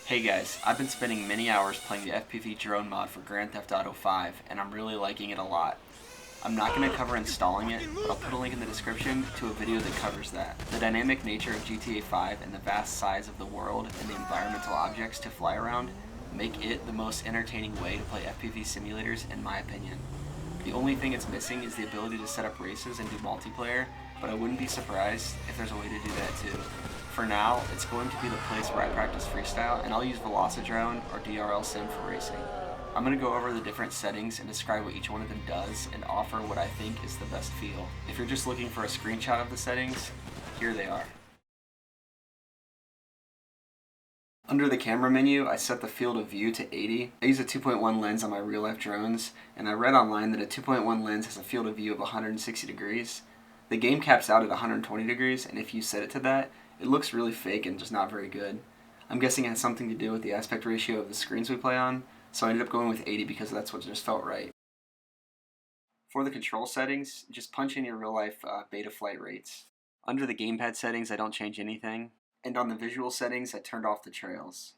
Hey guys, I've been spending many hours playing the FPV Drone mod for Grand Theft Auto 5, and I'm really liking it a lot. I'm not going to cover installing it, but I'll put a link in the description to a video that covers that. The dynamic nature of GTA 5 and the vast size of the world and the environmental objects to fly around make it the most entertaining way to play FPV simulators in my opinion. The only thing it's missing is the ability to set up races and do multiplayer, but I wouldn't be surprised if there's a way to do that too. For now, it's going to be the place where I practice freestyle, and I'll use Drone or DRL Sim for racing. I'm going to go over the different settings and describe what each one of them does and offer what I think is the best feel. If you're just looking for a screenshot of the settings, here they are. Under the camera menu, I set the field of view to 80. I use a 2.1 lens on my real-life drones, and I read online that a 2.1 lens has a field of view of 160 degrees. The game caps out at 120 degrees, and if you set it to that, it looks really fake and just not very good. I'm guessing it has something to do with the aspect ratio of the screens we play on, so I ended up going with 80 because that's what just felt right. For the control settings, just punch in your real-life beta flight rates. Under the gamepad settings, I don't change anything, and on the visual settings, I turned off the trails.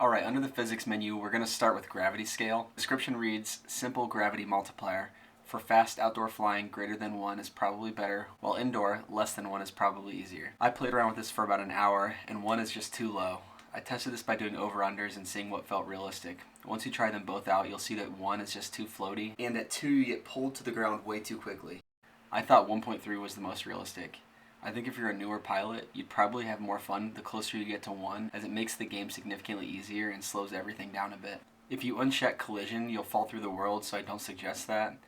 Alright, under the physics menu, we're going to start with gravity scale. Description reads, simple gravity multiplier. For fast outdoor flying, greater than 1 is probably better, while indoor, less than 1 is probably easier. I played around with this for about an hour, and 1 is just too low. I tested this by doing over-unders and seeing what felt realistic. Once you try them both out, you'll see that 1 is just too floaty, and at 2 you get pulled to the ground way too quickly. I thought 1.3 was the most realistic. I think if you're a newer pilot, you'd probably have more fun the closer you get to 1, as it makes the game significantly easier and slows everything down a bit. If you uncheck collision, you'll fall through the world, so I don't suggest that.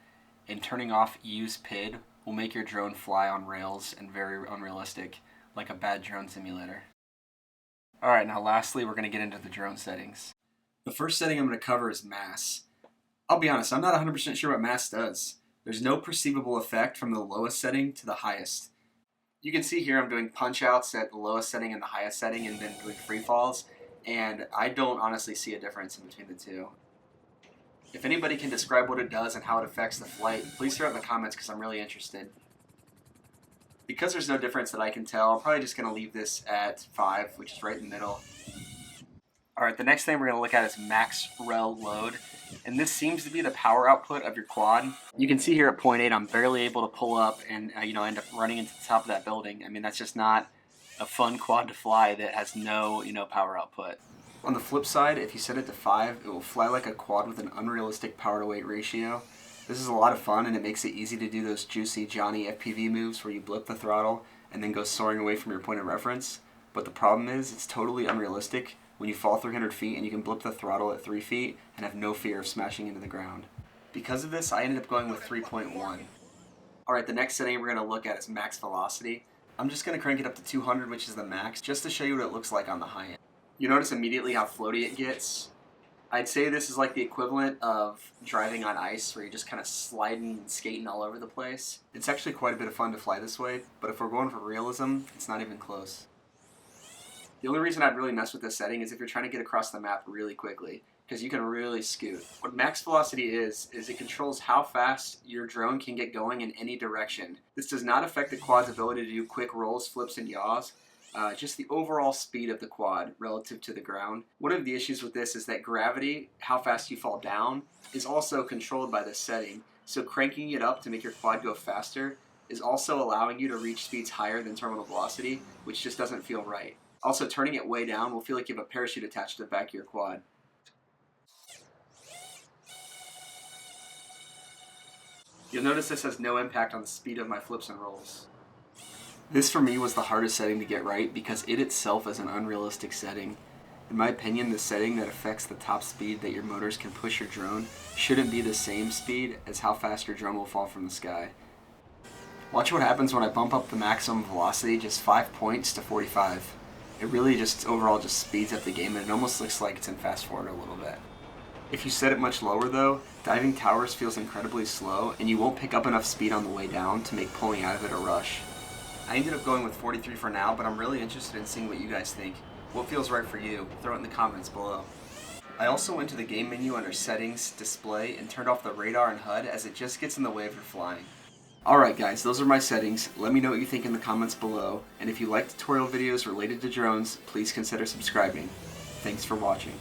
And turning off use PID will make your drone fly on rails and very unrealistic, like a bad drone simulator. Alright, now lastly we're going to get into the drone settings. The first setting I'm going to cover is mass. I'll be honest, I'm not 100% sure what mass does. There's no perceivable effect from the lowest setting to the highest. You can see here I'm doing punch outs at the lowest setting and the highest setting and then doing free falls, and I don't honestly see a difference in between the two. If anybody can describe what it does and how it affects the flight, please throw it in the comments because I'm really interested. Because there's no difference that I can tell, I'm probably just going to leave this at 5, which is right in the middle. Alright, the next thing we're going to look at is Maxwell Load, and this seems to be the power output of your quad. You can see here at point 8 I'm barely able to pull up and end up running into the top of that building. I mean, that's just not a fun quad to fly that has no power output. On the flip side, if you set it to 5, it will fly like a quad with an unrealistic power to weight ratio. This is a lot of fun and it makes it easy to do those juicy Johnny FPV moves where you blip the throttle and then go soaring away from your point of reference. But the problem is it's totally unrealistic when you fall 300 feet and you can blip the throttle at 3 feet and have no fear of smashing into the ground. Because of this, I ended up going with 3.1. Alright, the next setting we're going to look at is max velocity. I'm just going to crank it up to 200, which is the max, just to show you what it looks like on the high end. You notice immediately how floaty it gets. I'd say this is like the equivalent of driving on ice where you're just kind of sliding and skating all over the place. It's actually quite a bit of fun to fly this way, but if we're going for realism, it's not even close. The only reason I'd really mess with this setting is if you're trying to get across the map really quickly, because you can really scoot. What max velocity is it controls how fast your drone can get going in any direction. This does not affect the quad's ability to do quick rolls, flips, and yaws. Just the overall speed of the quad relative to the ground. One of the issues with this is that gravity, how fast you fall down, is also controlled by this setting. So cranking it up to make your quad go faster is also allowing you to reach speeds higher than terminal velocity, which just doesn't feel right. Also, turning it way down will feel like you have a parachute attached to the back of your quad. You'll notice this has no impact on the speed of my flips and rolls. This for me was the hardest setting to get right because it itself is an unrealistic setting. In my opinion, the setting that affects the top speed that your motors can push your drone shouldn't be the same speed as how fast your drone will fall from the sky. Watch what happens when I bump up the maximum velocity just 5 points to 45. It really just overall just speeds up the game and it almost looks like it's in fast forward a little bit. If you set it much lower though, diving towers feels incredibly slow and you won't pick up enough speed on the way down to make pulling out of it a rush. I ended up going with 43 for now, but I'm really interested in seeing what you guys think. What feels right for you? Throw it in the comments below. I also went to the game menu under Settings, Display, and turned off the radar and HUD as it just gets in the way of your flying. Alright guys, those are my settings. Let me know what you think in the comments below, and if you like tutorial videos related to drones, please consider subscribing. Thanks for watching.